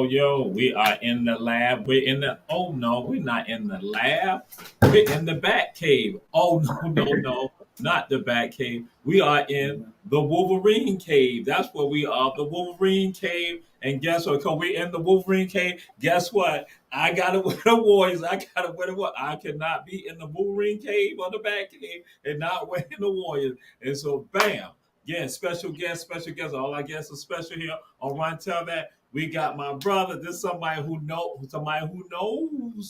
Yo, we are in the lab. Oh no, we're not in the lab. We're in the Bat Cave. Oh no, not the Bat Cave. We are in the Wolverine Cave. That's where we are, the Wolverine Cave. And guess what? Because we're in the Wolverine Cave, guess what? I gotta wear the Warriors. I gotta wear the what? I cannot be in the Wolverine Cave or the Bat Cave and not wearing the Warriors. And so, bam. Yeah, special guest. All our guests are special here on Run Tell That. We got my brother. This is somebody who knows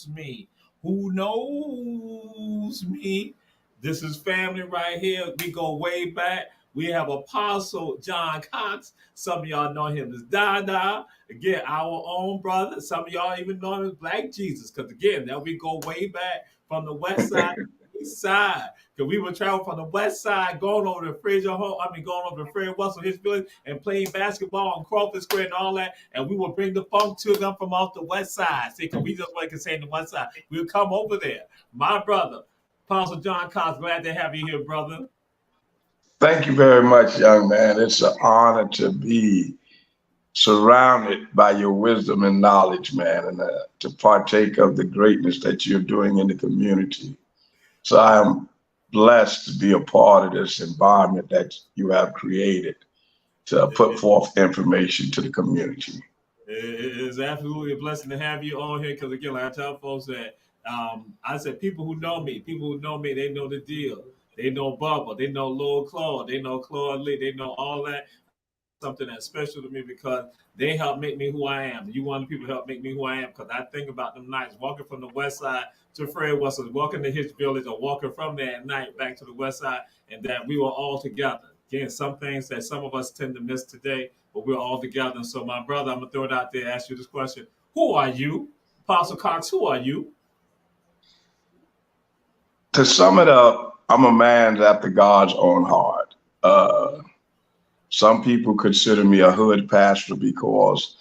me. Who knows me. This is family right here. We go way back. We have Apostle John Cox. Some of y'all know him as Dada. Again, our own brother. Some of y'all even know him as Black Jesus. Because again, now we go way back from the west side to the east side. Because we would travel from the west side, going over to Fraser home, going over to Fred Russell, his village, and playing basketball on Crawford Square and all that. And we would bring the funk to them from off the west side. See, because we just like to say the west side. We would come over there. My brother, Apostle John Cox, glad to have you here, brother. Thank you very much, young man. It's an honor to be surrounded by your wisdom and knowledge, man, and to partake of the greatness that you're doing in the community. So I am blessed to be a part of this environment that you have created to put forth information to the community. It is absolutely a blessing to have you on here because, again, like I tell folks that I said people who know me, they know the deal. They know Bubba, they know Lil Claude, they know Claude Lee, they know all that. Something that's special to me because they help make me who I am. You want people to help make me who I am because I think about them nights walking from the west side to Fred Russell, walking to his village or walking from there at night back to the west side, and that we were all together. Again, some things that some of us tend to miss today, but we're all together. And so, my brother, I'm going to throw it out there, ask you this question. Who are you? Apostle Cox, who are you? To sum it up, I'm a man after God's own heart. Some people consider me a hood pastor because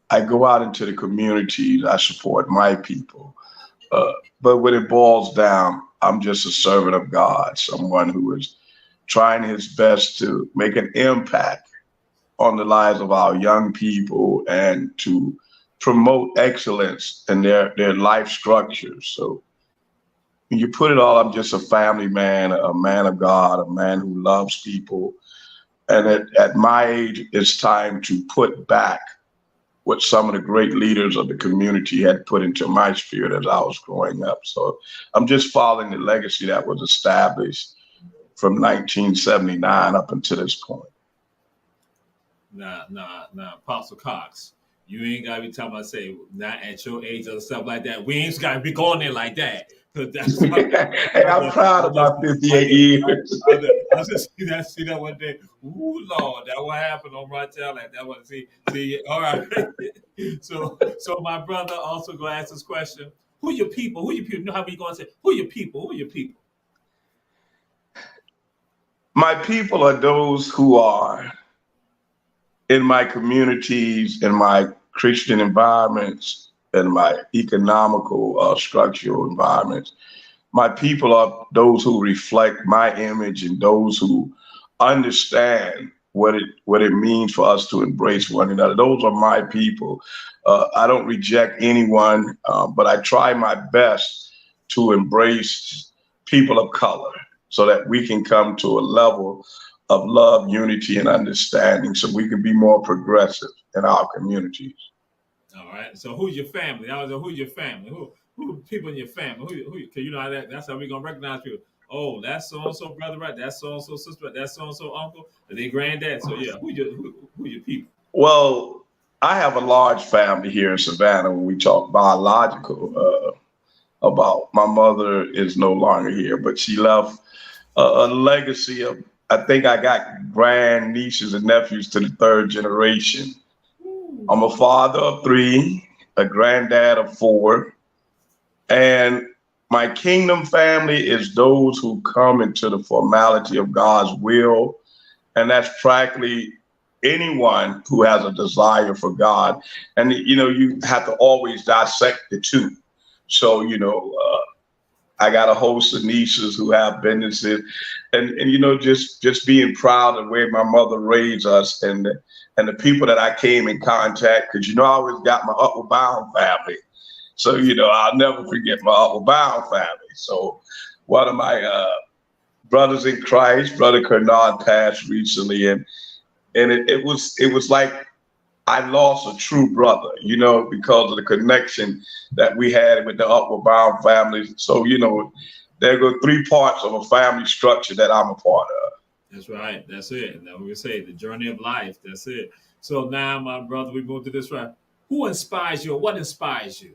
I go out into the communities, I support my people. But when it boils down, I'm just a servant of God, someone who is trying his best to make an impact on the lives of our young people and to promote excellence in their life structures. So when you put it all, I'm just a family man, a man of God, a man who loves people. And at my age, it's time to put back what some of the great leaders of the community had put into my spirit as I was growing up. So I'm just following the legacy that was established from 1979 up until this point. Nah, Apostle Cox, you ain't got to be talking about, say, not at your age or stuff like that. We ain't got to be going there like that. Hey, I'm proud of my 58 years. I was just see that one day. Ooh, Lord, that what happened on my tail. Like that one. See. All right. So my brother also gonna ask this question: Who your people? Who your people? You know how we gonna say? Who your people? Who your people? My people are those who are in my communities, in my Christian environments, in my economical, structural environments. My people are those who reflect my image and those who understand what it means for us to embrace one another. Those are my people. I don't reject anyone, but I try my best to embrace people of color so that we can come to a level of love, unity, and understanding so we can be more progressive in our communities. All right. So who's your family? I was like, who's your family? Who people in your family? Cause you know how that's how we gonna recognize people. Oh, that's so and so brother, right? That's so and so sister, right? That's so and so uncle, and they granddad. So yeah, who your people? Well, I have a large family here in Savannah when we talk biological. About my mother is no longer here, but she left a legacy of, I think I got grand nieces and nephews to the third generation. I'm a father of three, a granddad of four, and my kingdom family is those who come into the formality of God's will, and that's practically anyone who has a desire for God. And you have to always dissect the two. So I got a host of nieces who have businesses, and just being proud of the way my mother raised us and the people that I came in contact, because I always got my Upward Bound family. So I'll never forget my Upward Bound family. So one of my brothers in Christ, Brother Kernard, passed recently, and it was like I lost a true brother, because of the connection that we had with the Upward Bound family. So, there go three parts of a family structure that I'm a part of. That's right. That's it. Now we say the journey of life. That's it. So now, my brother, we move to this right. Who inspires you? Or what inspires you?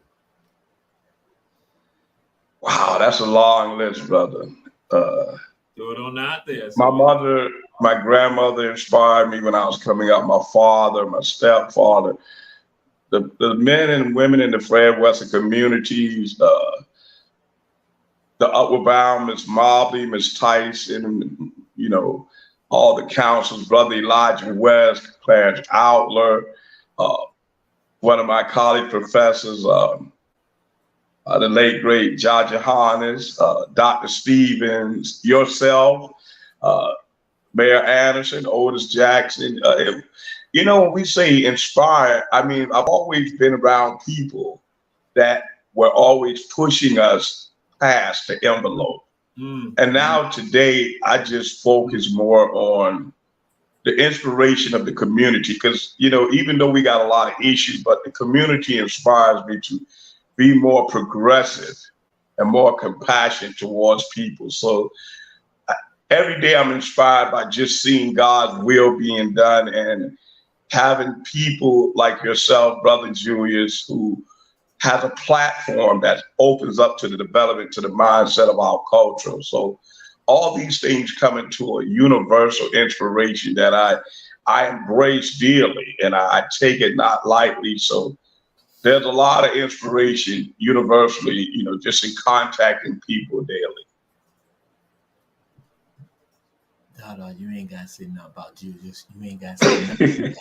Wow, that's a long list, brother. Uh, Throw it on out there. my So mother, my grandmother inspired me when I was coming up. My father, my stepfather, the men and women in the Fred Western communities, the Upward Bound, Miss Mobley, Miss Tyson, all the councils, Brother Elijah West, Clarence Outler, uh, one of my college professors, the late great Jaja Harness, Dr. Stevens, yourself, uh, Mayor Anderson, Otis Jackson. When we say inspired, I mean, I've always been around people that were always pushing us past the envelope. And now today, I just focus more on the inspiration of the community because, even though we got a lot of issues, but the community inspires me to be more progressive and more compassionate towards people. So every day I'm inspired by just seeing God's will being done and having people like yourself, Brother Julius, who has a platform that opens up to the development, to the mindset of our culture. So all these things come into a universal inspiration that I embrace dearly and I take it not lightly. So there's a lot of inspiration universally, just in contacting people daily. No, you ain't got to say nothing about Julius. You ain't got to say nothing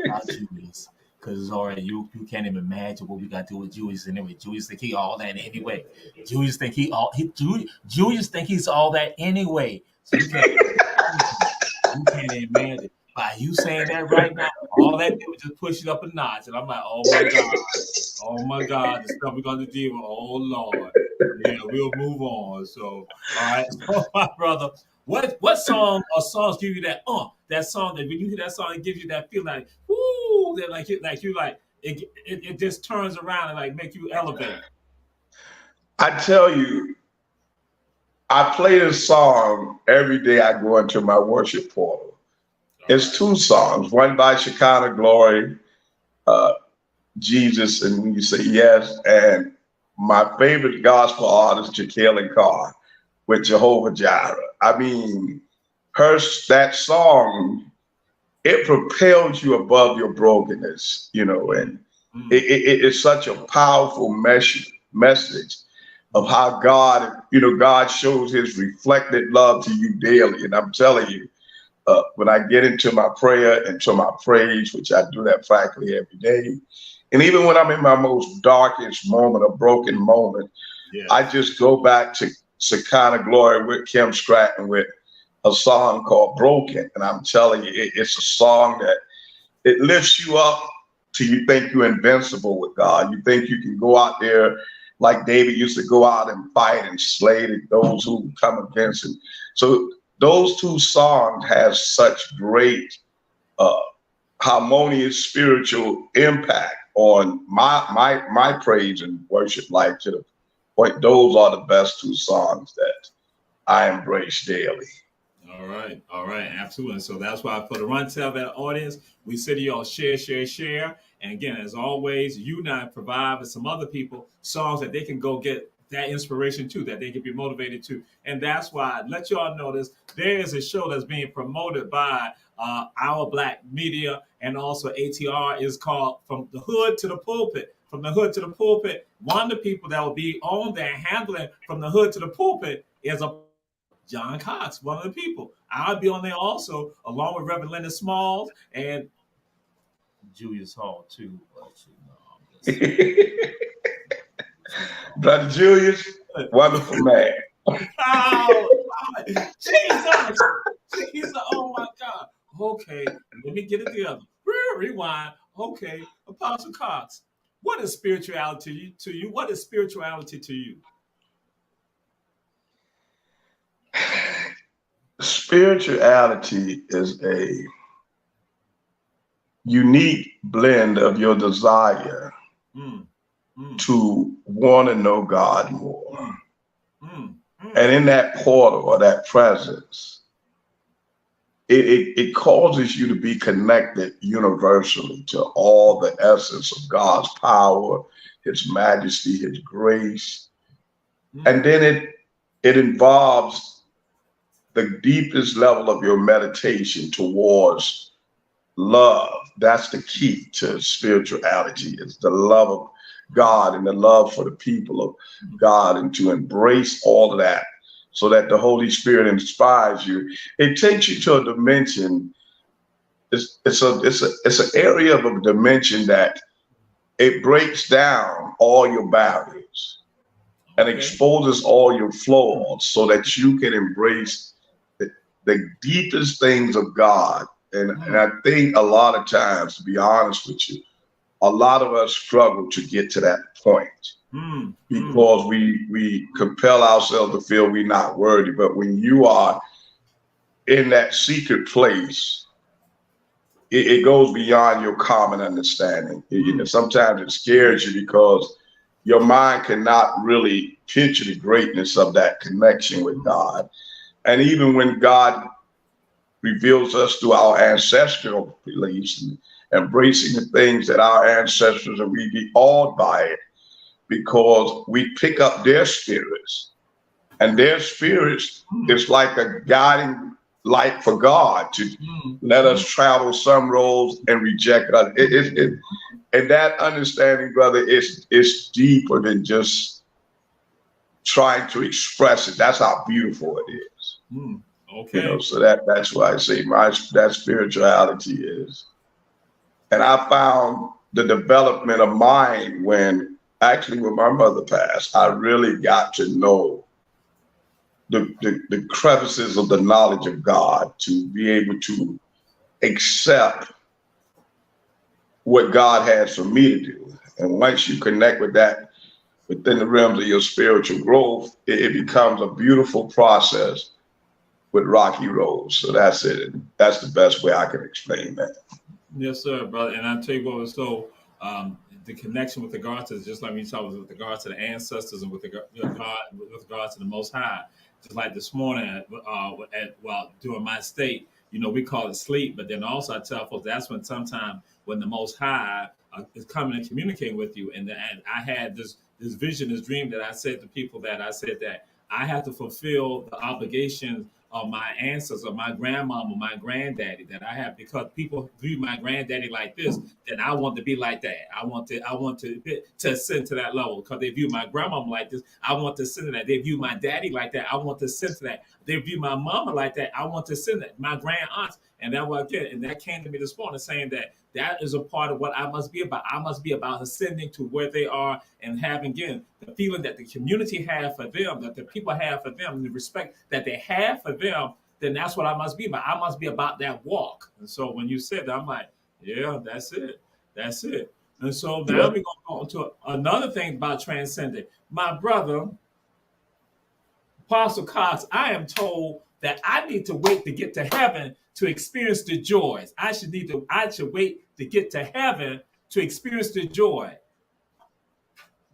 about Julius. Because it's already, you can't even imagine what we got to do with Julius anyway. Julius think he all that anyway. Julius think he's all that anyway. So you can't imagine. By you saying that right now, all that did was just push it up a notch. And I'm like, oh my God, the stuff we're gonna deal with. Oh Lord. Yeah, we'll move on. So all right. So my brother, what song or songs give you that song that when you hear that song, it gives you that feeling like, woo, that it just turns around and like make you elevate. I tell you, I play this song every day I go into my worship portal. All It's right. two songs, one by Shekinah Glory, uh, Jesus, and When You Say Yes, and my favorite gospel artist, Jekyll and Carr, with Jehovah Jireh. I mean, that song, it propels you above your brokenness, you know, and it is such a powerful message of how God, you know, God shows his reflected love to you daily. And I'm telling you, when I get into my prayer and to my praise, which I do that practically every day, and even when I'm in my most darkest moment, a broken moment, I Yes. just go back to Shekinah Glory with Kim Stratton with a song called Broken. And I'm telling you, it's a song that it lifts you up till you think you're invincible with God. You think you can go out there like David used to go out and fight and slay those who come against him. So those two songs have such great uh, harmonious spiritual impact on my praise and worship life to the point those are the best two songs that I embrace daily. All right, absolutely. So that's why for the run tell that audience, we say to y'all share, share, share. And again, as always, you not provide with some other people songs that they can go get that inspiration too, that they can be motivated to. And that's why I let y'all notice there is a show that's being promoted by Our Black Media and also ATR is called From the Hood to the Pulpit. From the Hood to the Pulpit, one of the people that will be on there handling From the Hood to the Pulpit is a John Cox, one of the people. I'll be on there also, along with Reverend Leonard Smalls and Julius Hall too. But you know, I'm just Brother Julius, wonderful man. oh, Jesus, Jesus, oh my God. Okay, let me get it together. Rewind. Okay, Apostle Cox, what is spirituality to you? What is spirituality to you? Spirituality is a unique blend of your desire Mm, mm, to want to know God more. mm, mm, And mm, in that portal or that presence, it causes you to be connected universally to all the essence of God's power, his majesty, his grace. And mm. then it involves the deepest level of your meditation towards love. That's the key to spirituality. It's the love of God and the love for the people of God, and to embrace all of that so that the Holy Spirit inspires you. It takes you to a dimension. It's an area of a dimension that it breaks down all your barriers and Okay. exposes all your flaws so that you can embrace the deepest things of God. And Mm, I think a lot of times, to be honest with you, a lot of us struggle to get to that point mm, mm. because we compel ourselves to feel we're not worthy. But when you are in that secret place, it goes beyond your common understanding. Mm, Sometimes it scares you because your mind cannot really picture the greatness of that connection with mm, God. And even when God reveals us through our ancestral beliefs and embracing the things that our ancestors, and we be awed by it because we pick up their spirits, and their spirits mm, is like a guiding light for God to mm, let us mm, travel some roads and reject others. And that understanding, brother, is deeper than just trying to express it. That's how beautiful it is. mm. Okay. So that's why I say that spirituality is. And I found the development of mine when my mother passed, I really got to know the crevices of the knowledge of God to be able to accept what God has for me to do. And once you connect with that within the realms of your spiritual growth, it becomes a beautiful process with rocky roads. So that's it. That's the best way I can explain that. Yes, sir, brother. And I tell you what, so the connection with regard to just like we talked with regard to the ancestors and with regard to the Most High. Just like this morning during my state, we call it sleep, but then also I tell folks that's when sometimes when the Most High is coming and communicating with you, and I had this vision, this dream that I said to people that I said that I have to fulfill the obligations my ancestors or my grandmama, my granddaddy that I have, because people view my granddaddy like this, then I want to be like that. I want to ascend to that level because they view my grandmama like this. I want to ascend to that. They view my daddy like that. I want to ascend to that. They view my mama like that. I want to ascend to that. My grand aunts. And that was again, and that came to me this morning saying that that is a part of what I must be about. I must be about ascending to where they are and having again the feeling that the community have for them, that the people have for them, and the respect that they have for them. Then that's what I must be about. I must be about that walk. And so when you said that, I'm like, yeah, that's it. That's it. And so now Yeah. we're going to go into another thing about transcending. My brother, Apostle Cox, I am told that I need to wait to get to heaven to experience the joys. I should wait to get to heaven to experience the joy.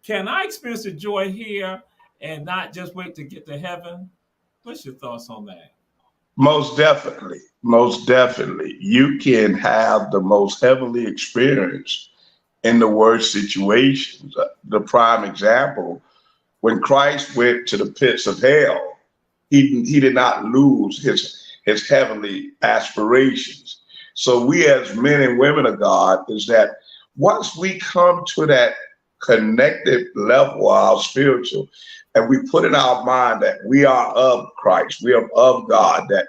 Can I experience the joy here and not just wait to get to heaven? What's your thoughts on that? Most definitely. Most definitely. You can have the most heavenly experience in the worst situations. The prime example, when Christ went to the pits of hell, he did not lose his heavenly aspirations. So we as men and women of God is that once we come to that connected level of our spiritual, and we put in our mind that we are of Christ, we are of God, that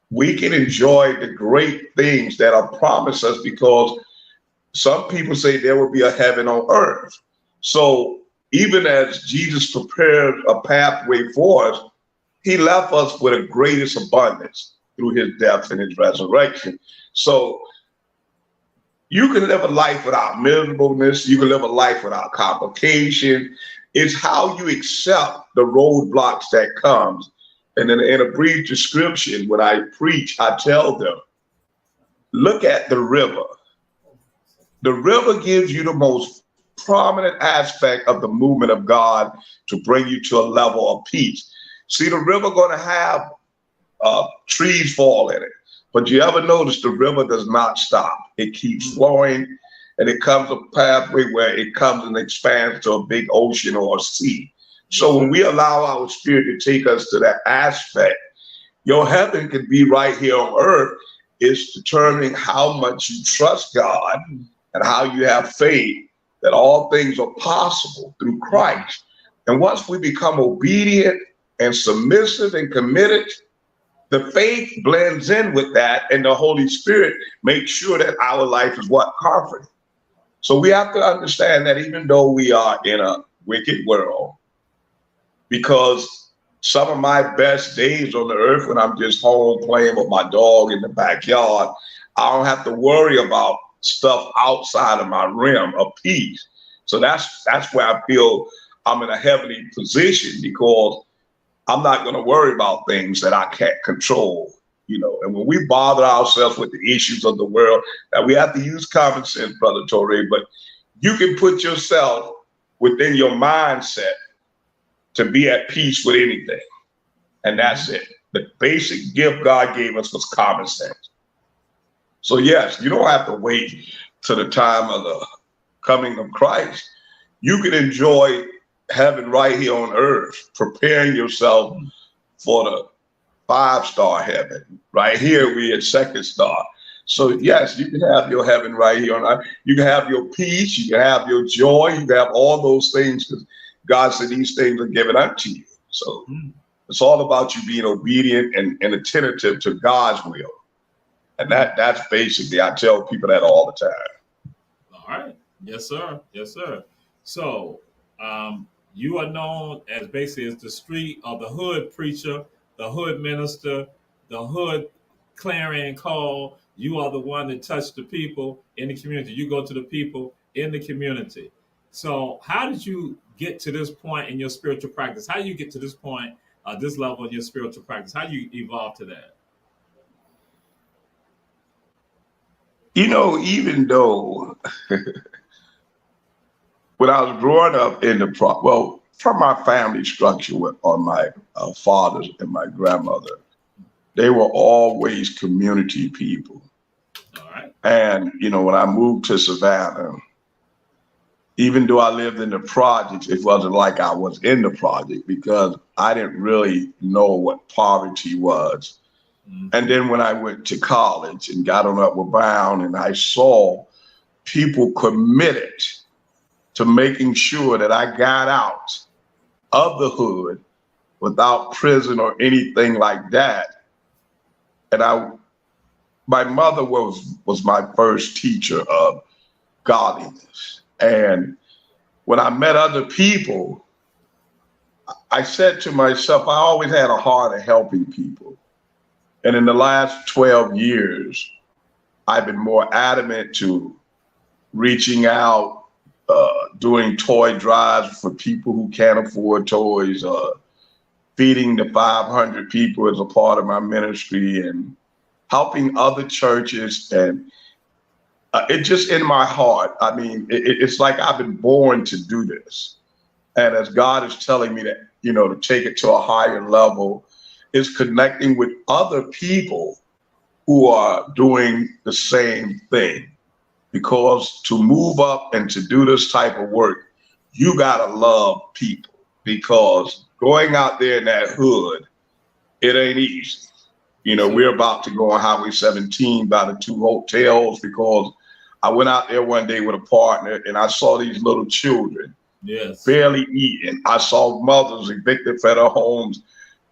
we can enjoy the great things that are promised us, because some people say there will be a heaven on earth. So even as Jesus prepared a pathway for us, he left us with a greatest abundance through his death and his resurrection. So you can live a life without miserableness. You can live a life without complication. It's how you accept the roadblocks that comes. And then in a brief description, when I preach, I tell them, look at the river. The river gives you the most prominent aspect of the movement of God to bring you to a level of peace. See, the river going to have trees fall in it, but you ever notice the river does not stop. It keeps flowing, and it comes a pathway where it comes and expands to a big ocean or a sea. So when we allow our spirit to take us to that aspect, your heaven can be right here on earth. It's determining how much you trust God and how you have faith that all things are possible through Christ. And once we become obedient and submissive and committed, the faith blends in with that, and the Holy Spirit makes sure that our life is what? Comforting. So we have to understand that even though we are in a wicked world, because some of my best days on the earth when I'm just home playing with my dog in the backyard, I don't have to worry about stuff outside of my realm of peace. So that's where I feel I'm in a heavenly position, because I'm not going to worry about things that I can't control, you know. And when we bother ourselves with the issues of the world, that we have to use common sense, Brother Torre, but you can put yourself within your mindset to be at peace with anything. And that's it. The basic gift God gave us was common sense. So yes, you don't have to wait to the time of the coming of Christ. You can enjoy heaven right here on earth, preparing yourself for the 5-star heaven. Right here, we at second star. So yes, you can have your heaven right here on earth. You can have your peace, you can have your joy, you can have all those things, because God said these things are given unto you. So it's all about you being obedient and attentive to God's will. And that's basically, I tell people that all the time. All right. Yes, sir. Yes, sir. So you are known as basically as the street or the hood preacher, the hood minister, the hood clarion call. You are the one that touched the people in the community. You go to the people in the community. So how did you get to this point in your spiritual practice? How do you get to this point, this level in your spiritual practice? How do you evolve to that? You know, even though when I was growing up in from my family structure on my father's and my grandmother, they were always community people. All right. And, you know, when I moved to Savannah, even though I lived in the projects, it wasn't like I was in the project because I didn't really know what poverty was. And then when I went to college and got on Upward Bound and I saw people committed to making sure that I got out of the hood without prison or anything like that. And my mother was my first teacher of godliness. And when I met other people, I said to myself, I always had a heart of helping people. And in the last 12 years, I've been more adamant to reaching out, doing toy drives for people who can't afford toys, feeding the 500 people as a part of my ministry, and helping other churches. And it's just in my heart. I mean, it's like I've been born to do this. And as God is telling me that, to take it to a higher level, is connecting with other people who are doing the same thing. Because to move up and to do this type of work, you gotta love people, because going out there in that hood, it ain't easy. We're about to go on Highway 17 by the 2 hotels, because I went out there one day with a partner and I saw these little children barely eating. I saw mothers evicted from their homes,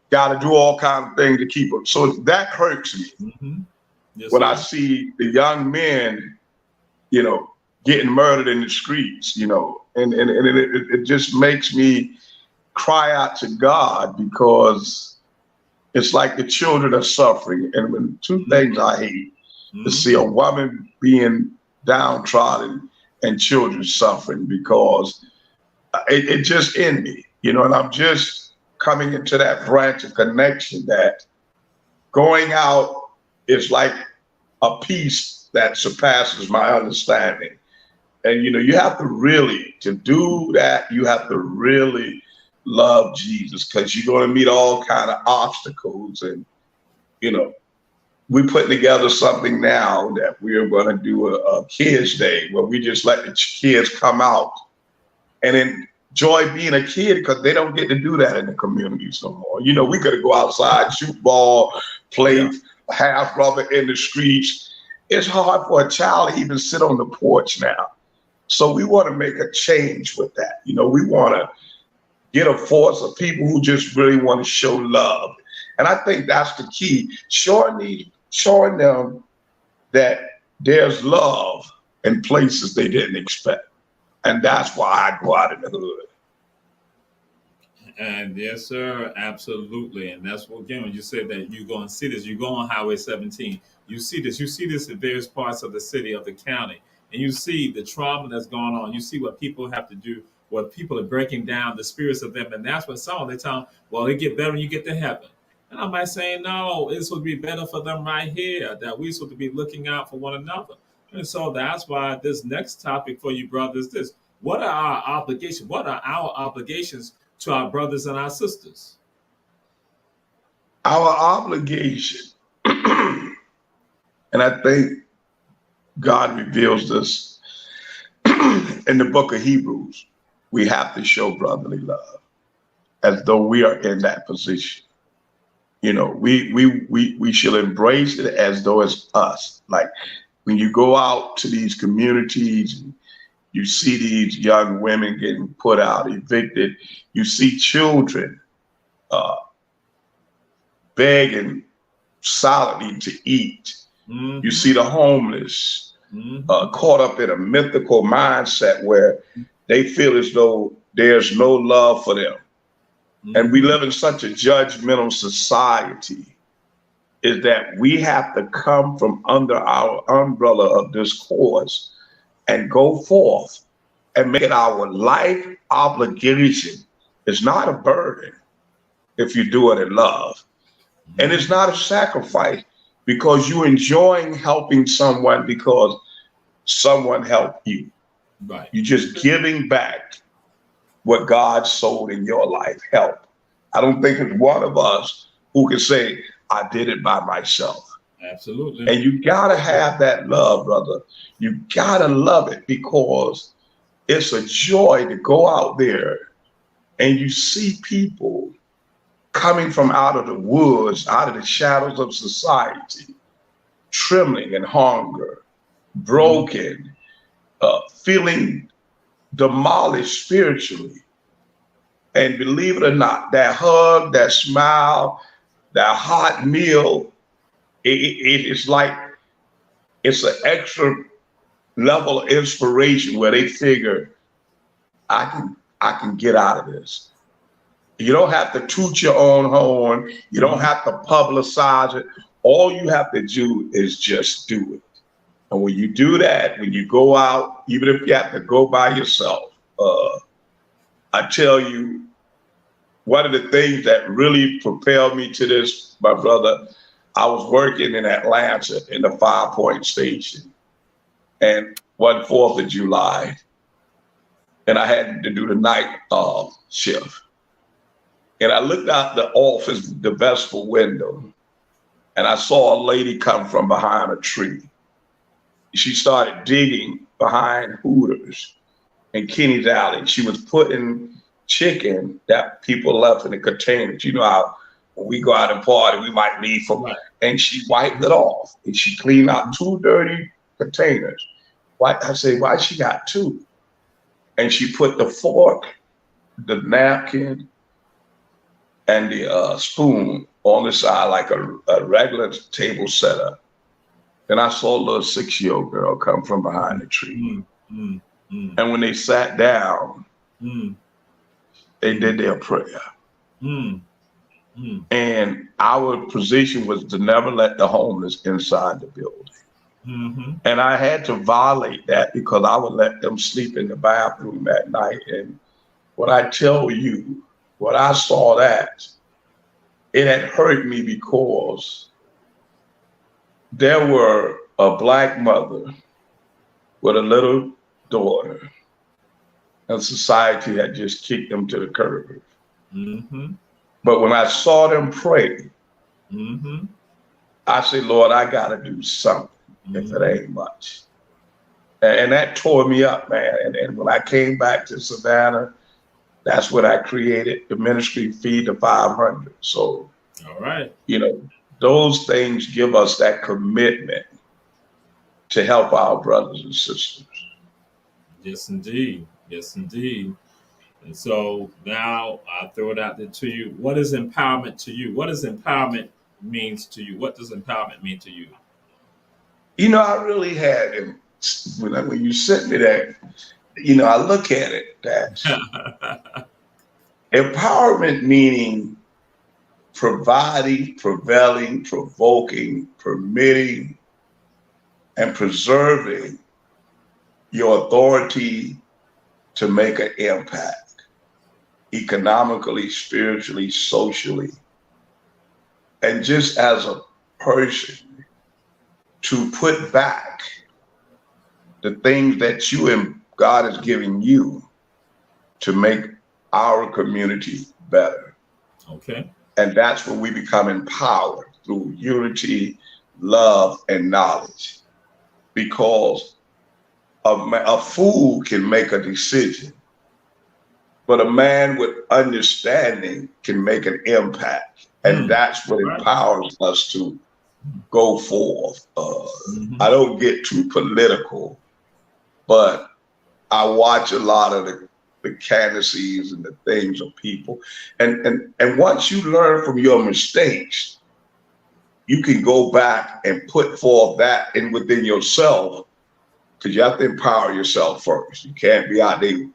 got to do all kinds of things to keep them. So that hurts me when I see the young men, getting murdered in the streets, and it just makes me cry out to God, because it's like the children are suffering. And when 2 things I hate, to see a woman being downtrodden and children suffering, because it just in me, and I'm just coming into that branch of connection that going out is like a peace that surpasses my understanding. And, you have to really, to do that, you have to really love Jesus, because you're going to meet all kind of obstacles. And, we're putting together something now that we are going to do a kids day, where we just let the kids come out and enjoy being a kid, because they don't get to do that in the communities no more. We got to go outside, shoot ball, play half rubber in the streets. It's hard for a child to even sit on the porch now. So we want to make a change with that. We want to get a force of people who just really want to show love. And I think that's the key, showing them that there's love in places they didn't expect. And that's why I go out in the hood. And yes, sir, absolutely. And that's what, again, when you said that you're going to see this, you go on Highway 17, you see this in various parts of the city, of the county, and you see the trauma that's going on. You see what people have to do, what people are breaking down, the spirits of them. And that's what some of they tell them, well, it get better when you get to heaven. And I might say, no, it's supposed to be better for them right here, that we're supposed to be looking out for one another. And so that's why this next topic for you, brothers, is this. What are our obligations? What are our obligations to our brothers and our sisters? Our obligation, and I think God reveals this in the book of Hebrews, we have to show brotherly love as though we are in that position. We should embrace it as though it's us. Like when you go out to these communities, and you see these young women getting put out, evicted. You see children begging solidly to eat. You see the homeless caught up in a mythical mindset where they feel as though there's no love for them. And we live in such a judgmental society, is that we have to come from under our umbrella of this cause and go forth and make it our life obligation. It's not a burden if you do it in love. And it's not a sacrifice because you're enjoying helping someone because someone helped you. Right. You're just giving back what God sowed in your life. Help. I don't think it's one of us who can say, I did it by myself. Absolutely. And you gotta have that love, brother. You gotta love it because it's a joy to go out there and you see people coming from out of the woods, out of the shadows of society, trembling in hunger, broken, feeling demolished spiritually. And believe it or not, that hug, that smile, that hot meal, it's like it's an extra level of inspiration where they figure I can get out of this. You don't have to toot your own horn. You don't have to publicize it. All you have to do is just do it. And when you do that, when you go out, even if you have to go by yourself, I tell you, one of the things that really propelled me to this, my brother, I was working in Atlanta in the 5 Point Station, and one 4th of July, and I had to do the night shift. And I looked out the office, the vestibule window, and I saw a lady come from behind a tree. She started digging behind Hooters and Kenny's Alley. She was putting chicken that people left in the containers. You know how when we go out and party, we might leave from, and she wiped it off. And she cleaned out 2 dirty containers. I said, why she got 2? And she put the fork, the napkin, and the spoon on the side like a regular table setup. And I saw a little 6-year-old girl come from behind the tree. And when they sat down, they did their prayer. And our position was to never let the homeless inside the building. And I had to violate that because I would let them sleep in the bathroom at night. And when I tell you, when I saw that, it had hurt me because there were a Black mother with a little daughter, and society had just kicked them to the curb. But when I saw them pray, I said, Lord, I got to do something if it ain't much. And that tore me up, man. And when I came back to Savannah, that's when I created the ministry Feed the 500. So, all right, you know, those things give us that commitment to help our brothers and sisters. Yes, indeed. Yes, indeed. And so now I throw it out there to you. What is empowerment to you? What does empowerment means to you? What does empowerment mean to you? You know, I really had, and when you sent me that, you know, I look at it that empowerment meaning providing, prevailing, provoking, permitting, and preserving your authority to make an impact economically, spiritually, socially, and just as a person to put back the things that you and God is giving you to make our community better. Okay. And that's when we become empowered through unity, love, and knowledge. Because a fool can make a decision, but a man with understanding can make an impact. And that's what empowers us to go forth. I don't get too political, but I watch a lot of the candidacies and the things of people. And once you learn from your mistakes, you can go back and put forth that in within yourself, because you have to empower yourself first. You can't be out there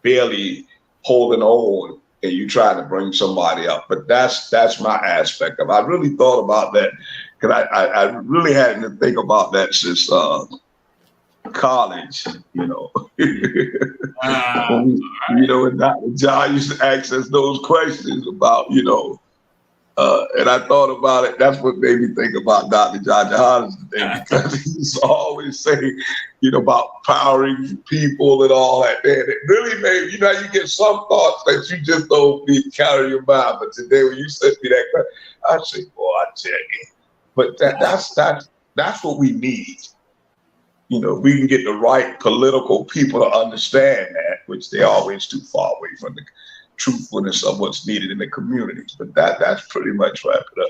barely holding on and you trying to bring somebody up. But that's my aspect of it. I really thought about that, because I really hadn't to think about that since college, you know. You know, and Dr. John used to ask us those questions about, you know, and I thought about it. That's what made me think about Dr. John Johannes today, because he used to always say, you know, about empowering people and all that. And it really made, you know, you get some thoughts that you just don't be carry your mind. But today, when you sent me that question, I say, boy, I tell you. But that's what we need. You know, we can get the right political people to understand that. which they're always too far away from the truthfulness of what's needed in the communities. But that's pretty much wrap it up.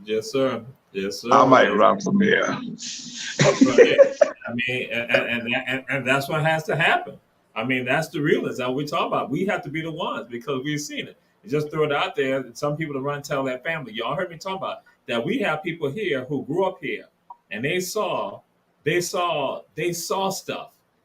Yes, sir. Yes, I sir. might Yes. run from here. That's right. I mean, and that's what has to happen. I mean, that's the realness that we talk about. We have to be the ones because we've seen it. And just throw it out there. Some people to run tell their family. Y'all heard me talk about that. We have people here who grew up here, and they saw stuff.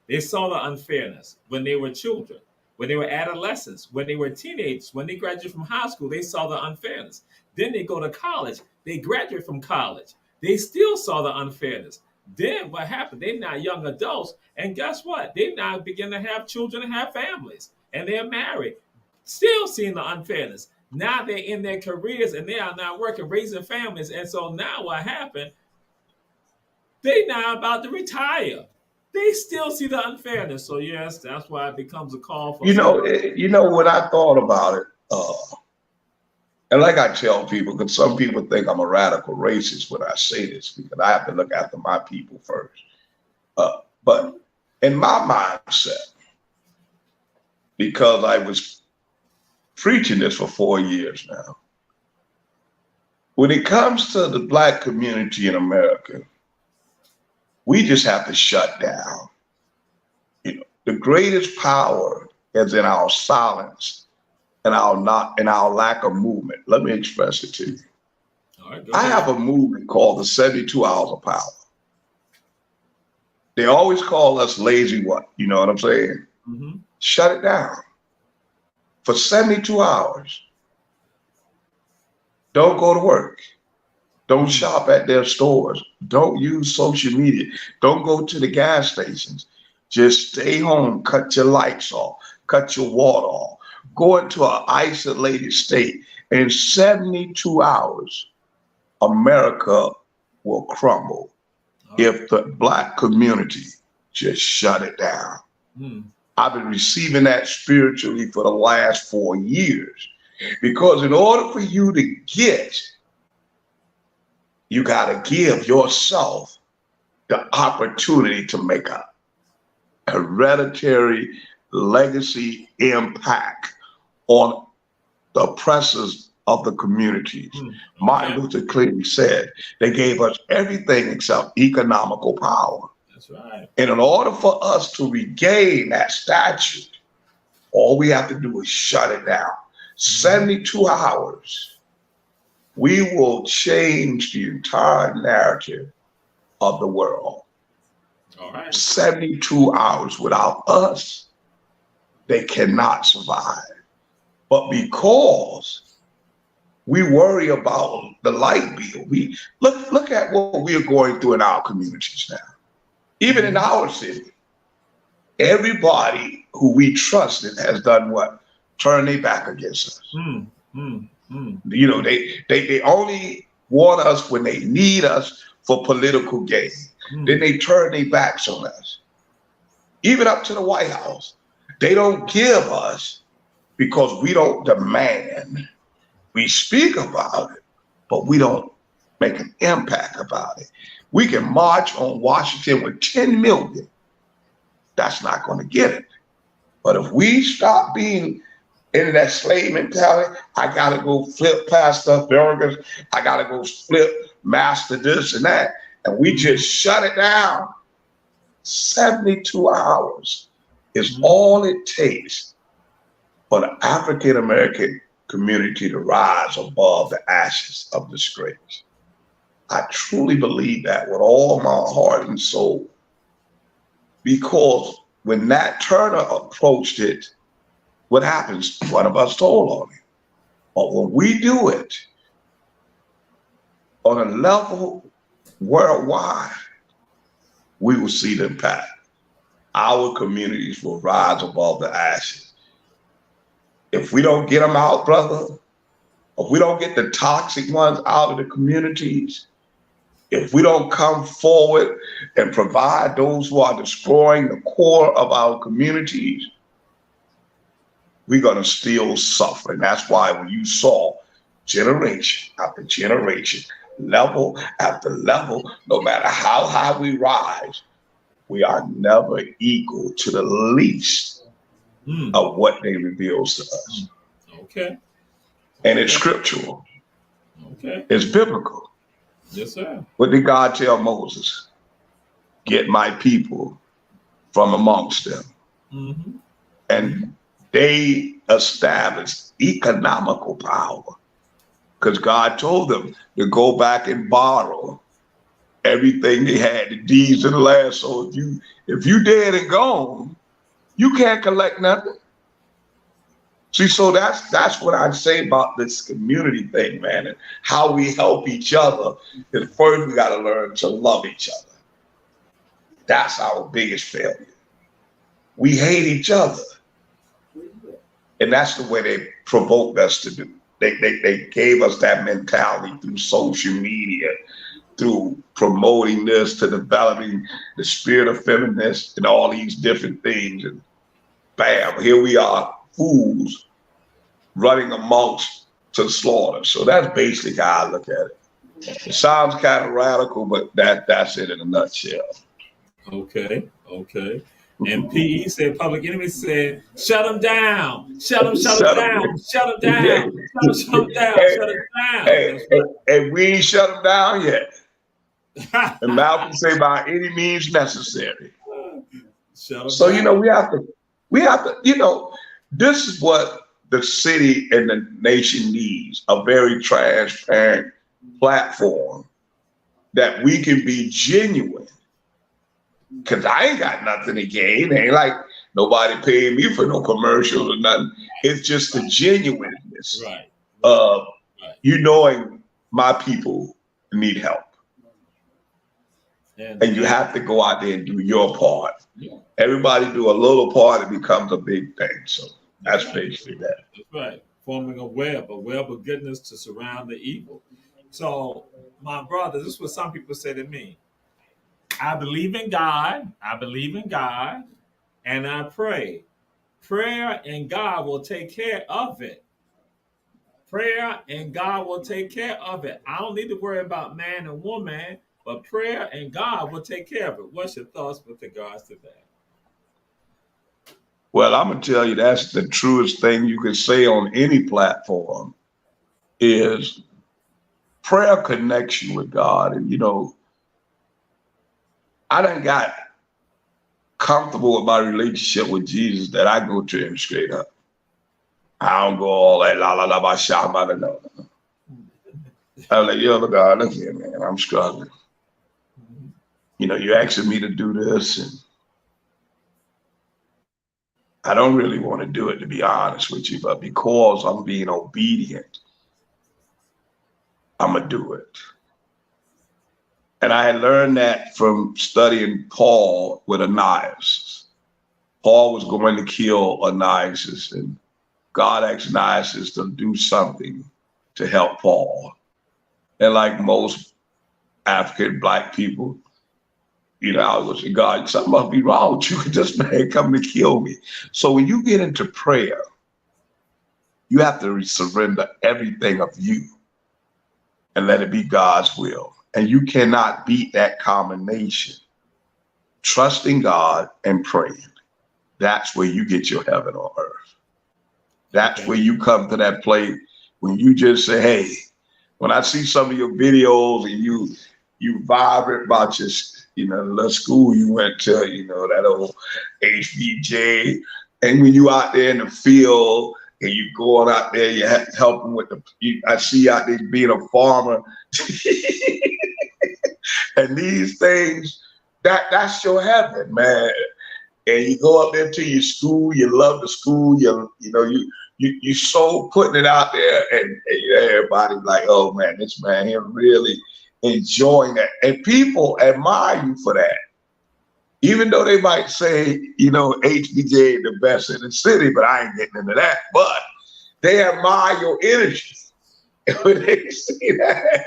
They saw the unfairness when they were children, when they were adolescents, when they were teenagers, when they graduated from high school. They saw the unfairness. Then they go to college. They graduate from college. They still saw the unfairness. Then what happened? They're now young adults, and guess what? They now begin to have children and have families, and they're married, still seeing the unfairness. Now they're in their careers and they are now working, raising families, and so now what happened? They now about to retire. They still see the unfairness. So yes, that's why it becomes a call for. You know what I thought about it, and like I tell people, because some people think I'm a radical racist when I say this, because I have to look after my people first. But in my mindset, because I was preaching this for 4 years now, when it comes to the Black community in America, we just have to shut down. You know, the greatest power is in our silence and our lack of movement. Let me express it to you. All right, I have a movement called the 72 Hours of Power. They always call us lazy what? You know what I'm saying? Mm-hmm. Shut it down. For 72 hours. Don't go to work. Don't shop at their stores. Don't use social media. Don't go to the gas stations. Just stay home, cut your lights off, cut your water off. Go into an isolated state. In 72 hours, America will crumble if the Black community just shut it down. I've been receiving that spiritually for the last 4 years. Because in order for you to get, you got to give yourself the opportunity to make a hereditary legacy impact on the oppressors of the communities. Martin Luther clearly said they gave us everything except economical power. That's right. And in order for us to regain that statue, all we have to do is shut it down. 72 hours, we will change the entire narrative of the world. All right. 72 hours without us, they cannot survive. But because we worry about the light bill, we look at what we are going through in our communities now. Even in our city, everybody who we trusted has done what? Turn their back against us. You know, they only want us when they need us for political gain. Then they turn their backs on us. Even up to the White House, they don't give us because we don't demand. We speak about it, but we don't make an impact about it. We can march on Washington with 10 million. That's not going to get it. But if we stop being in that slave mentality, I got to go flip Pastor burgers, I got to go flip master this and that, and we just shut it down, 72 hours is all it takes for the African American community to rise above the ashes of disgrace. I truly believe that with all my heart and soul, because when Nat Turner approached it, what happens? One of us told on him. But when we do it on a level worldwide, we will see the impact. Our communities will rise above the ashes. If we don't get them out, brother, if we don't get the toxic ones out of the communities, if we don't come forward and provide those who are destroying the core of our communities, we're going to still suffer. And that's why when you saw generation after generation, level after level, no matter how high we rise, we are never equal to the least of what they reveals to us. Okay. And it's scriptural. Okay. It's biblical. Yes, sir. What did God tell Moses? Get my people from amongst them. Mm-hmm. And they established economical power because God told them to go back and borrow everything they had, the deeds of the land. So if you dead and gone, you can't collect nothing. See, so that's what I say about this community thing, man, and how we help each other. Is first we got to learn to love each other. That's our biggest failure. We hate each other, and that's the way they provoked us to do. They gave us that mentality through social media, through promoting this, to developing the spirit of feminists and all these different things. And bam, here we are, fools running amongst to slaughter. So that's basically how I look at it. It sounds kind of radical, but that's it in a nutshell. Okay. Okay. And PE said, Public Enemy said, shut them down, shut them down, shut them down, shut them down, Hey, shut them down. hey, we ain't shut them down yet. And Malcolm say by any means necessary. So down. we have to, this is what the city and the nation needs, a very transparent platform that we can be genuine. Because I ain't got nothing to gain. It ain't like nobody paying me for no commercials or nothing. It's just the genuineness of you knowing my people need help. And you have to go out there and do your part. Yeah. Everybody do a little part, it becomes a big thing. So that's basically that. That's right. Forming a web of goodness to surround the evil. So, my brother, this is what some people say to me. I believe in God, and I pray. Prayer and God will take care of it. Prayer and God will take care of it. I don't need to worry about man and woman, but prayer and God will take care of it. What's your thoughts with regards to that? Well, I'm going to tell you that's the truest thing you can say on any platform is prayer connects you with God. And, I done got comfortable with my relationship with Jesus that I go to him straight up. I don't go all that la la la ba sha ma da no. I'm like, yo, God, look here, man, I'm struggling. You're asking me to do this, and I don't really want to do it, to be honest with you, but because I'm being obedient, I'm going to do it. And I had learned that from studying Paul with Ananias. Paul was going to kill Ananias, and God asked Ananias to do something to help Paul. And like most African Black people, I was saying, God, something must be wrong with you. This man coming to kill me. So when you get into prayer, you have to surrender everything of you and let it be God's will. And you cannot beat that combination. Trusting God and praying. That's where you get your heaven on earth. That's where you come to that place when you just say, hey, when I see some of your videos and you vibrant about your, the school you went to, that old HBJ. And when you out there in the field and you going out there, you helping with I see you out there being a farmer. And these things, that's your heaven, man. And you go up there to your school, you love the school, you so putting it out there, and everybody's like, oh man, this man here really enjoying that. And people admire you for that. Even though they might say, HBJ the best in the city, but I ain't getting into that. But they admire your energy when they see that.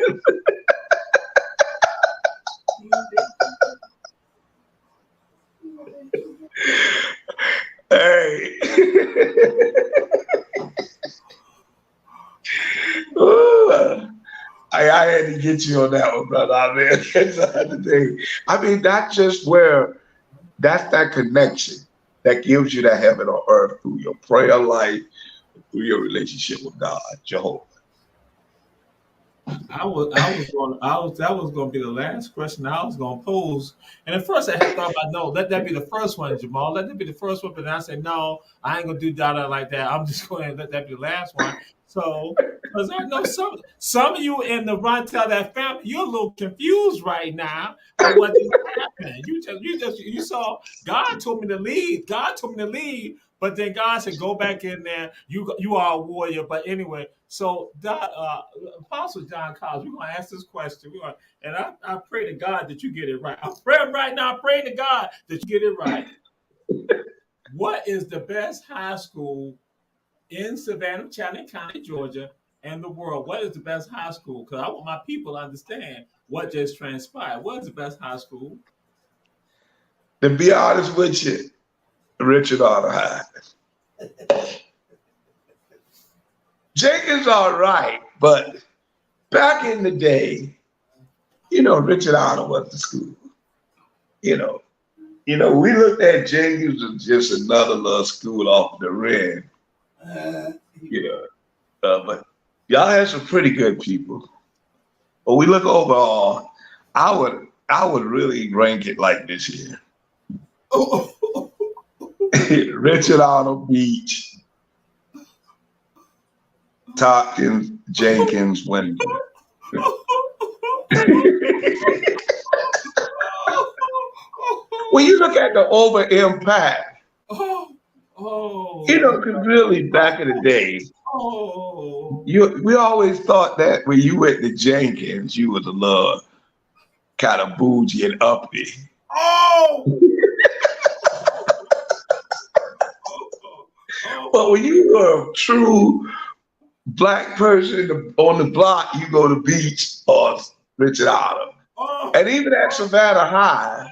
Hey. I had to get you on that one, brother. I mean, that's just where, that's that connection that gives you that heaven on earth through your prayer life, through your relationship with God, Jehovah? That was going to be the last question I was going to pose. And at first I had thought about, no, let that be the first one, Jamal. Let that be the first one. But then I said, no, I ain't going to do data like that. I'm just going to let that be the last one. So, because I know some of you in the Run Tell That Family, you're a little confused right now of what just happened. You saw God told me to leave. God told me to leave. But then God said, "Go back in there. You are a warrior." But anyway, so Apostle John Collins, we're gonna ask this question. And I pray to God that you get it right. I'm praying right now. Praying to God that you get it right. What is the best high school in Savannah, Chattanooga County, Georgia, and the world? What is the best high school? Because I want my people to understand what just transpired. What is the best high school? To be honest with you, Richard Otter High. Jenkins all right, but back in the day, Richard Otter was the school. You know, we looked at Jenkins as just another little school off the rim. But y'all had some pretty good people. But we look overall, I would really rank it like this here. Richard Arnold Beach, Tompkins, Jenkins, Windsor. When you look at the over impact, because really back in the day, we always thought that when you went to Jenkins, you was a little kind of bougie and uppity. But when you were a true Black person on the block, you go to Beach or Richard Otter. And even at Savannah High,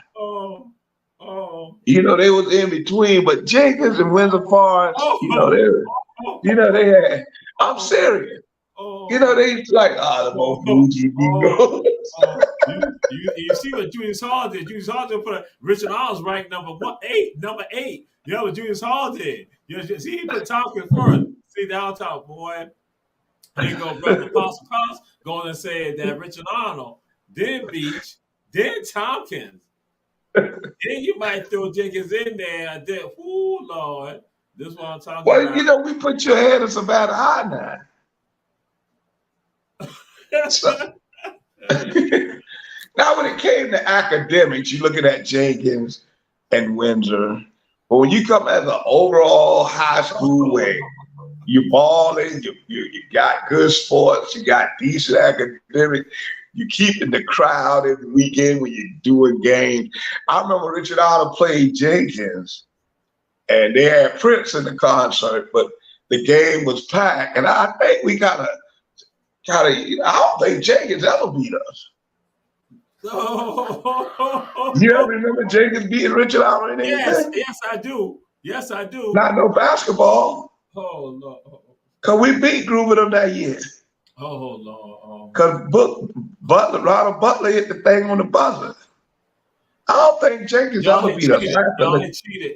they was in between, but Jenkins and Windsor Forest, they had, I'm serious. They used to like, the more bougie you see what Julius Hall did? Julius Hall did put Richard Arnold's ranked number 8. You know what Julius Hall did? See, he put Tompkins first. See, down top, boy. There you go, brother. Apostle Collins going to say that Richard Arnold, then Beach, then Tompkins. Then you might throw Jenkins in there. Then, Lord. This is what I'm talking about. Well, we put your head in Savannah High now. So, now, when it came to academics, you're looking at Jenkins and Windsor. But when you come as an overall high school where you balling, you got good sports, you got decent academics, you keeping the crowd every weekend when you're doing games. I remember Richard Otter played Jenkins, and they had Prince in the concert, but the game was packed, and I think we gotta. I don't think Jenkins ever beat us. You ever remember Jenkins beating Richard Otter in anything? Yes, I do. Yes, I do. Not no basketball. Oh, Lord. Because we beat Groover that year. Oh, Lord. Because Ronald Butler hit the thing on the buzzer. I don't think Jenkins ever beat us.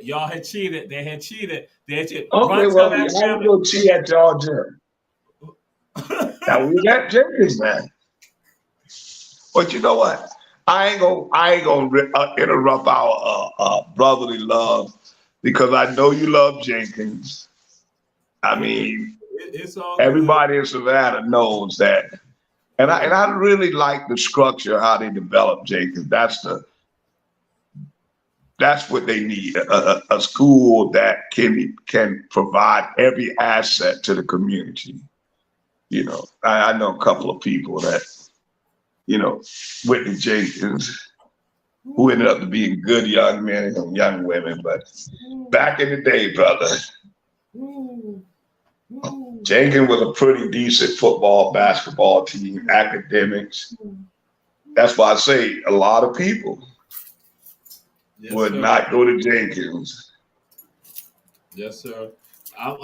Y'all had cheated. They had cheated. Okay, well, I ain't going to cheat at y'all, Jim. Now, we got Jenkins, man. But you know what? I ain't gonna interrupt our brotherly love because I know you love Jenkins. I mean, it's all everybody in Savannah knows that, and I really like the structure how they developed Jenkins. That's what they need, a school that can provide every asset to the community. I know a couple of people that. Whitney Jenkins, who ended up being good young men and young women. But back in the day, brother, Jenkins was a pretty decent football, basketball team, academics. That's why I say a lot of people would not go to Jenkins. Yes, sir.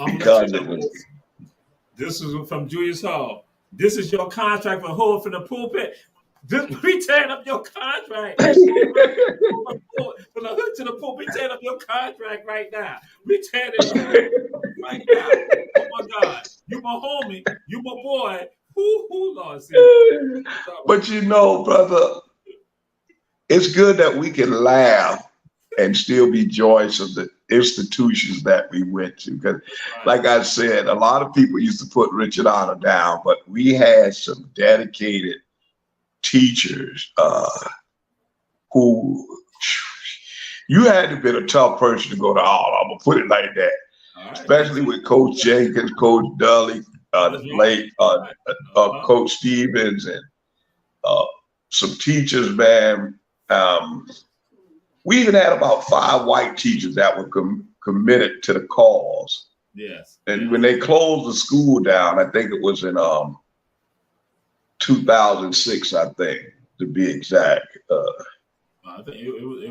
Because it was. This is from Julius Hall. This is your contract for Hood to the Pulpit. We tearing up your contract From the hood to the pulpit, we tearing up your contract right now. We tearing it right now. Oh my God. You my homie. You my boy. Who, Lord, see. But you know, brother, it's good that we can laugh and still be joyous of the institutions that we went to. Because, like I said, a lot of people used to put Richard Honor down, but we had some dedicated teachers who you had to be a tough person to go to all. I'm gonna put it like that. Right. Especially with Coach Jenkins, Coach Dully, the late Coach Stevens, and some teachers, man. We even had about 5 white teachers that were committed to the cause. Yes. And when they closed the school down, I think it was in 2006, I think, to be exact. I think it was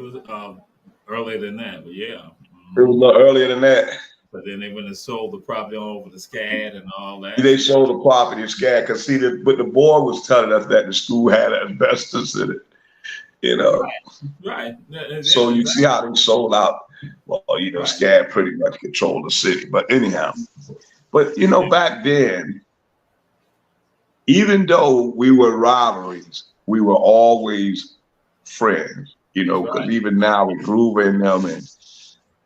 earlier than that, but yeah. It was a little earlier than that. But then they went and sold the property all over the SCAD and all that. They sold the property to SCAD because but the board was telling us that the school had asbestos in it. You know, right. So you see how they sold out. Well, you know, SCAD pretty much controlled the city. But anyhow, you know, back then, even though we were rivalries, we were always friends. You know, because even now with Groove and them, and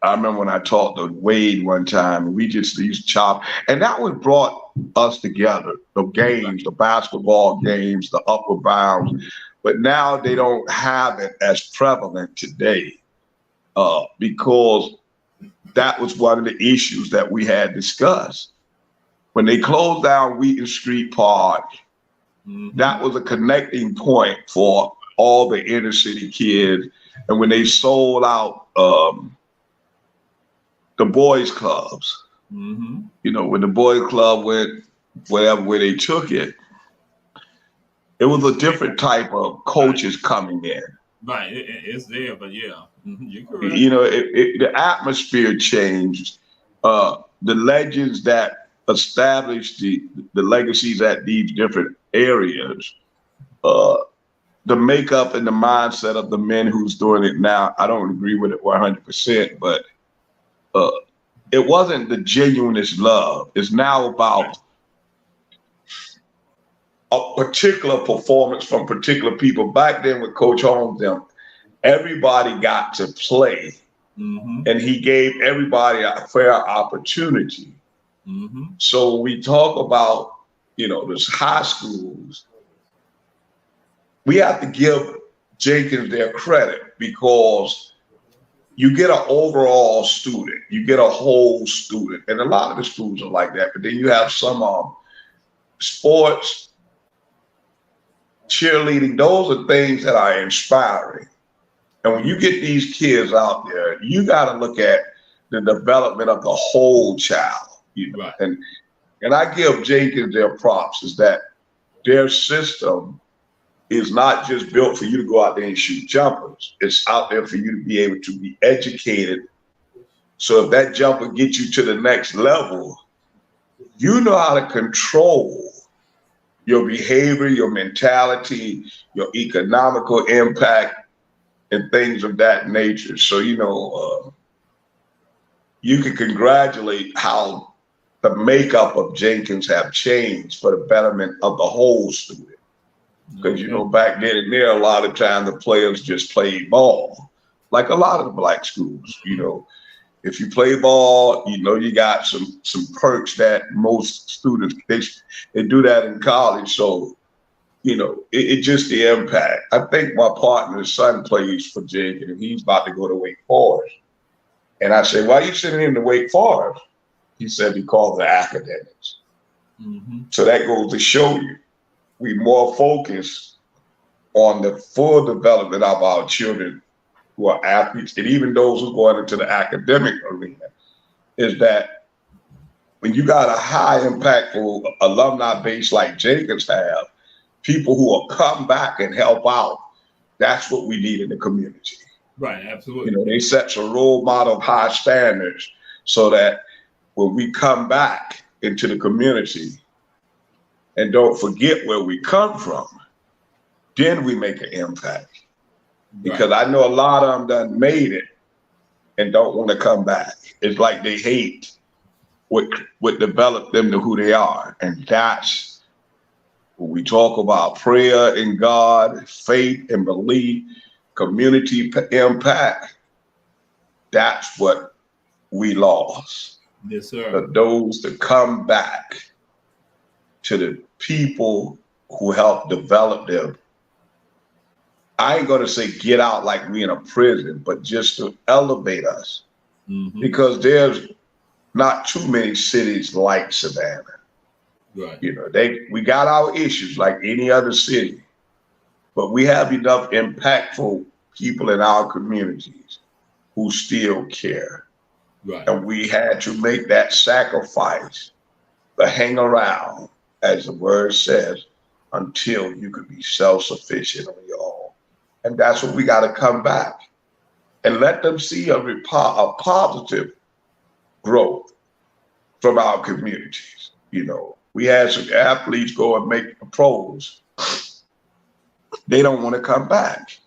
I remember when I talked to Wade one time, we just used to chop, and that what brought us together. The games, the basketball games, the upper bounds. But now they don't have it as prevalent today because that was one of the issues that we had discussed. When they closed down Wheaton Street Park, that was a connecting point for all the inner city kids. And when they sold out the boys clubs, you know, when the boys club went where they took it, it was a different type of coaches coming in. Right, it's there, but yeah, you're correct. You know, the atmosphere changed. The legends that established the legacies at these different areas, the makeup and the mindset of the men who's doing it now, I don't agree with it 100%, but it wasn't the genuinest love. It's now about a particular performance from particular people. Back then with Coach Holmes, everybody got to play, and he gave everybody a fair opportunity. So we talk about, you know, those high schools. We have to give Jenkins their credit because you get an overall student, you get a whole student, and a lot of the schools are like that. But then you have some sports, cheerleading, those are things that are inspiring. And when you get these kids out there, you got to look at the development of the whole child. You know? And I give Jenkins their props, is that their system is not just built for you to go out there and shoot jumpers. It's out there for you to be able to be educated. So if that jumper gets you to the next level, you know how to control your behavior, your mentality, your economical impact, and things of that nature. So, you know, you can congratulate how the makeup of Jenkins have changed for the betterment of the whole student. Because, you know, back then and there, a lot of times the players just played ball, like a lot of the black schools. You know, if you play ball, you know, you got some perks that most students, they do that in college. So, you know, it just the impact. I think my partner's son plays for Jenkins, and he's about to go to Wake Forest. And I said, why are you sending him to Wake Forest? He said, because of the academics. So that goes to show you, we more focused on the full development of our children who are athletes, and even those who are going into the academic arena, is that when you got a high impactful alumni base like Jenkins have, people who will come back and help out, that's what we need in the community. Right, absolutely. You know, they set a role model of high standards so that when we come back into the community and don't forget where we come from, then we make an impact. because I know a lot of them done made it and don't want to come back. It's like they hate what developed them to who they are. And that's when we talk about prayer in God, faith and belief, community impact. That's what we lost. Yes, sir. Those that come back to the people who helped develop them. I ain't going to say get out like we in a prison, but just to elevate us. Because there's not too many cities like Savannah. Right. You know, we got our issues like any other city, but we have enough impactful people in our communities who still care. Right. And we had to make that sacrifice to hang around, as the word says, until you could be self-sufficient on your own. And that's what we got to come back and let them see a positive growth from our communities. You know, we had some athletes go and make pros. They don't want to come back.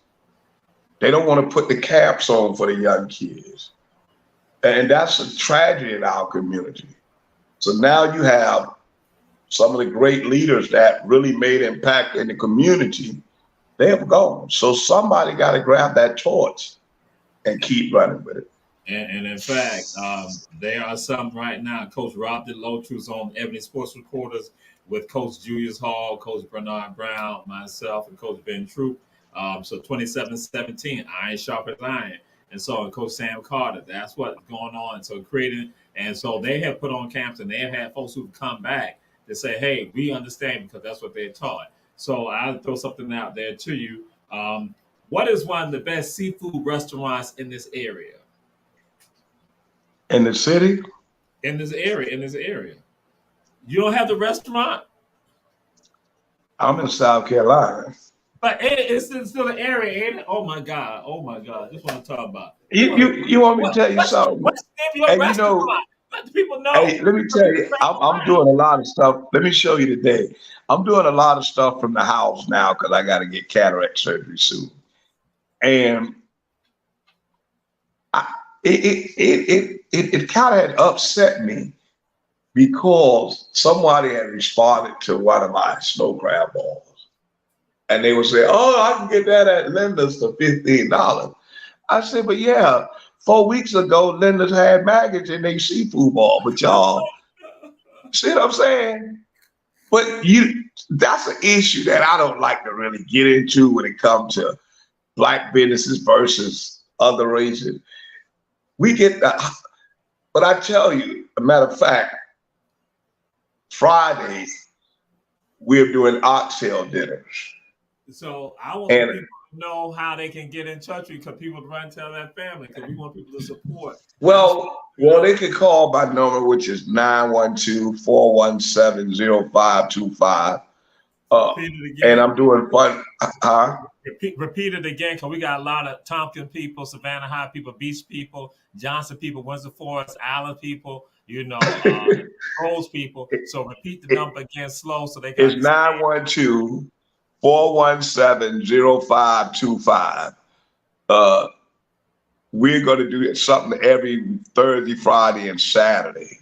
They don't want to put the caps on for the young kids. And that's a tragedy in our community. So now you have some of the great leaders that really made impact in the community. They have gone. So somebody got to grab that torch and keep running with it. And in fact, there are some right now. Coach Rob DeLoatru's on Ebony Sports Recorders with Coach Julius Hall, Coach Bernard Brown, myself, and Coach Ben Troop. So 27-17, iron sharp as iron. And so Coach Sam Carter, that's what's going on. So creating, and so they have put on camps and they have had folks who've come back to say, hey, we understand because that's what they're taught. So I'll throw something out there to you. What is one of the best seafood restaurants in this area? In the city? In this area. You don't have the restaurant? I'm in South Carolina. But it's still an area, ain't it? Oh my God. Just want to talk about it. You want me to tell you something? What's the name of your restaurant? You know, let the people know. Hey, let me tell you, I'm doing a lot of stuff. Let me show you today. I'm doing a lot of stuff from the house now because I got to get cataract surgery soon. And it kind of had upset me because somebody had responded to one of my snow crab balls. And they would say, oh, I can get that at Linda's for $15. I said, but yeah, 4 weeks ago, Linda's had maggots in their seafood ball. But y'all, see what I'm saying? But that's an issue that I don't like to really get into when it comes to Black businesses versus other races. We get that. But I tell you, a matter of fact, Friday, we're doing oxtail dinners. So I want people to know how they can get in touch with you because people run and tell that family because we want people to support. Well, they can call my number, which is 912-417-0525. And I'm doing fun. Repeat it again because we got a lot of Tompkins people, Savannah High people, Beach people, Johnson people, Windsor Forest, Allen people, Rose people. So repeat the number again slow so they can. It's 912-417-0525. We're going to do something every Thursday, Friday, and Saturday.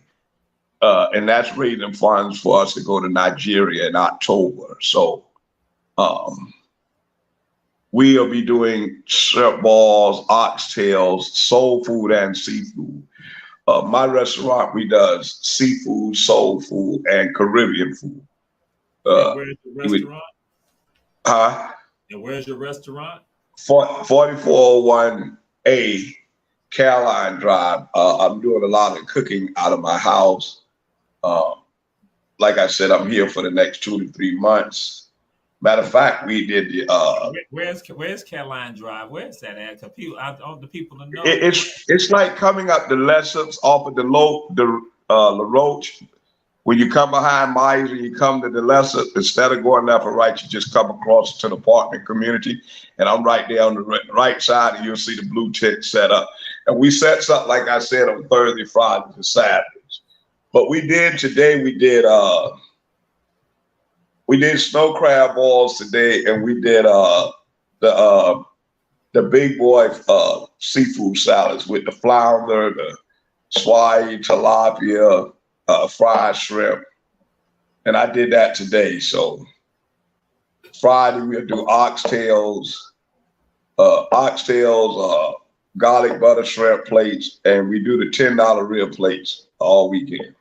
And that's raising funds for us to go to Nigeria in October. So we'll be doing shrimp balls, oxtails, soul food, and seafood. My restaurant, we does seafood, soul food, and Caribbean food. Where's the restaurant? And where's your restaurant? 4401A Caroline Drive. I'm doing a lot of cooking out of my house. Like I said, I'm here for the next 2 to 3 months. Matter of fact, we did the. Where's Caroline Drive? Where's that at? Because I want the people to know. It's like coming up the Lessons off of the La Roche. When you come behind Myers and you come to the Lesser, instead of going left or right, you just come across to the apartment community. And I'm right there on the right side, and you'll see the blue tent set up. And we set something, like I said, on Thursday, Fridays, and Saturdays. But we did snow crab balls today, and we did the the big boy seafood salads with the flounder, the swai, tilapia, fried shrimp. And I did that today. So Friday we'll do oxtails, garlic butter shrimp plates, and we do the $10 rib plates all weekend.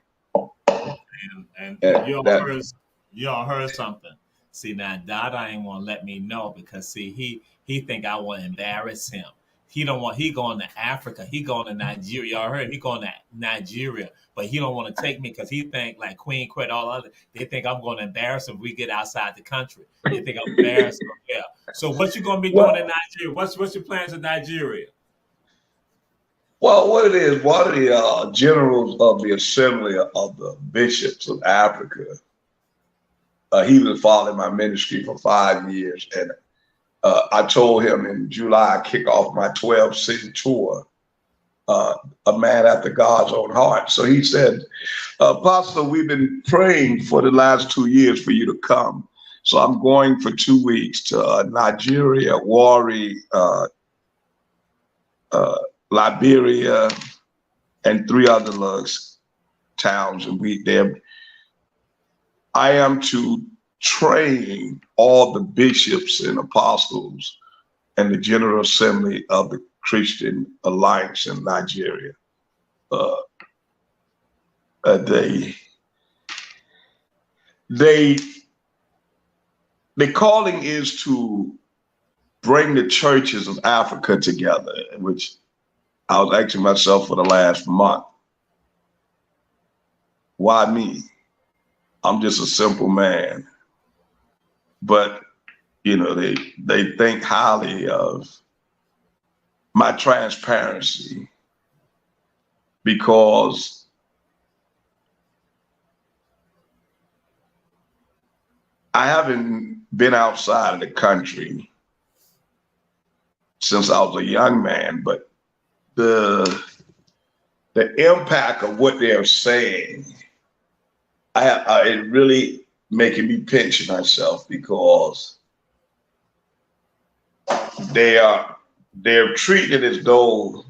And That you all heard something. See now, Dada ain't want to let me know because see he think I want to embarrass him. He don't want he going to Africa. He going to Nigeria. Y'all heard he going to Nigeria, but he don't want to take me because he think like Queen Quet all other. They think I'm going to embarrass him if we get outside the country. They think I'm embarrassing him. Yeah. So what you going to be doing in Nigeria? What's your plans in Nigeria? well, what it is, one of the generals of the Assembly of the Bishops of Africa, he was following my ministry for 5 years, and I told him in July I kick off my 12-city tour, a man after God's own heart. So he said, Apostle, we've been praying for the last 2 years for you to come. So I'm going for 2 weeks to Nigeria, Warri, Liberia, and 3 other towns. And I am to train all the bishops and apostles and the General Assembly of the Christian Alliance in Nigeria. The calling is to bring the churches of Africa together, which I was asking myself for the last month. Why me? I'm just a simple man. But, you know, they think highly of my transparency because I haven't been outside of the country since I was a young man, but the impact of what they're saying, it really making me pinch myself because they're treating it as though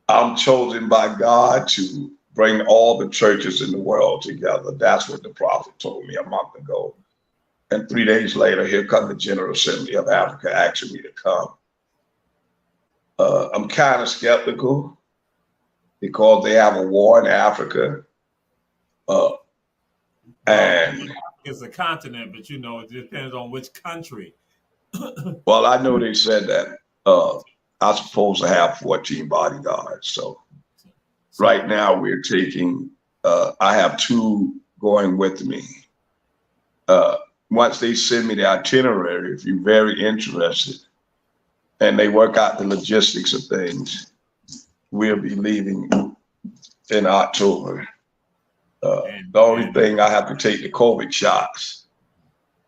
I'm chosen by God to bring all the churches in the world together. That's what the prophet told me a month ago. And 3 days later, here come the General Assembly of Africa asking me to come. I'm kind of skeptical because they have a war in Africa. And it's a continent, but you know, it depends on which country. Well, I know they said that I'm supposed to have 14 bodyguards. So right now we're taking, I have 2 going with me. Once they send me the itinerary, if you're very interested, and they work out the logistics of things, we'll be leaving in October. The only thing, I have to take the COVID shots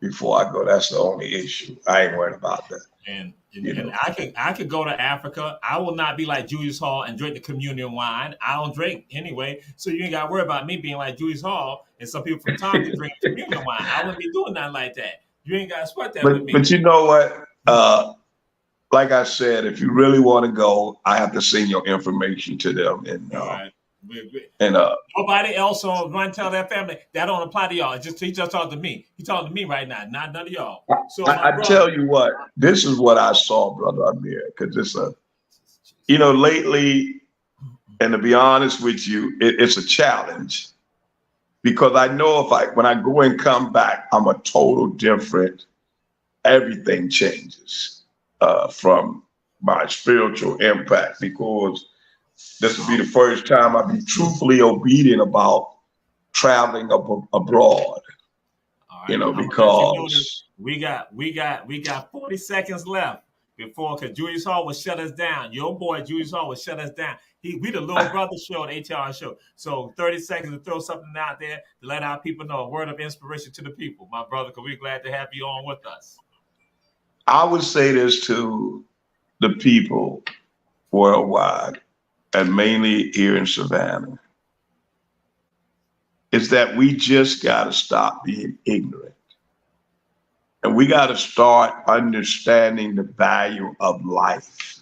before I go. That's the only issue. I ain't worried about that. And I could go to Africa. I will not be like Julius Hall and drink the communion wine. I don't drink anyway, so you ain't got to worry about me being like Julius Hall and some people from Tommy drink communion wine. I wouldn't be doing nothing like that. You ain't got to sweat that with me. But you know what? Like I said, if you really want to go, I have to send your information to them. And right. And nobody else on Run Tell That Family. That don't apply to y'all. He just talked to me. He talking to me right now, not none of y'all. So I tell you what, this is what I saw, Brother Amir, because it's lately, and to be honest with you, it's a challenge because I know when I go and come back, I'm a total different. Everything changes from my spiritual impact because this will be the first time I'll be truthfully obedient about traveling abroad. Right. Because we got 40 seconds left before, because Julius Hall will shut us down. Your boy Julius Hall will shut us down. We the little brother show, the ATR show. So 30 seconds to throw something out there to let our people know, a word of inspiration to the people, my brother, because we're glad to have you on with us. I would say this to the people worldwide, and mainly here in Savannah, is that we just got to stop being ignorant. And we got to start understanding the value of life.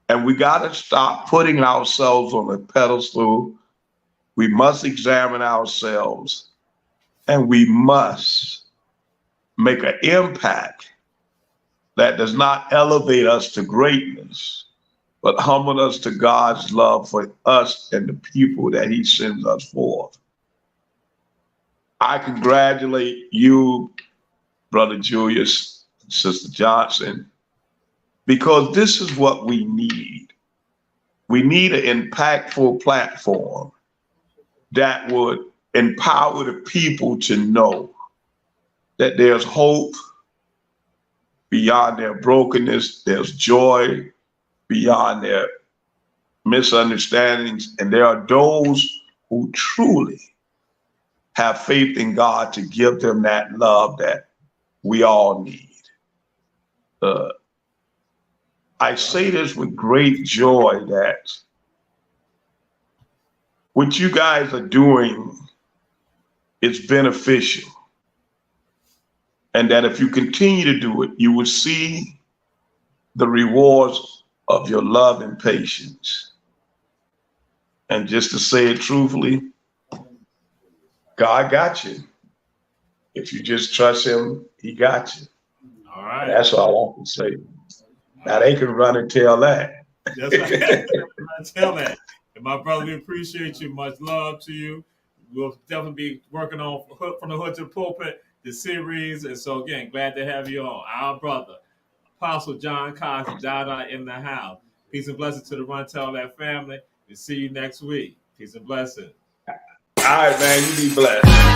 And we got to stop putting ourselves on a pedestal. We must examine ourselves, and we must make an impact that does not elevate us to greatness, but humble us to God's love for us and the people that he sends us for. I congratulate you, Brother Julius, Sister Johnson, because this is what we need. We need an impactful platform that would empower the people to know that there's hope beyond their brokenness, there's joy beyond their misunderstandings, and there are those who truly have faith in God to give them that love that we all need. I say this with great joy that what you guys are doing is beneficial. And that if you continue to do it, you will see the rewards of your love and patience. And just to say it truthfully, God got you. If you just trust him, he got you. All right. That's all I can say. Now they can run and tell that. That's right. Tell that. And my brother, we appreciate you. Much love to you. We'll definitely be working on From the Hood to the Pulpit, the series. And so again, glad to have you on. Our brother, Apostle John Cosby, Dada in the house. Peace and blessings to the Run Tell That family. We'll see you next week. Peace and blessings. All right, man. You be blessed. I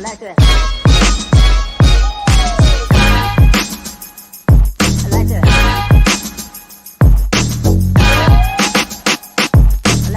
like that.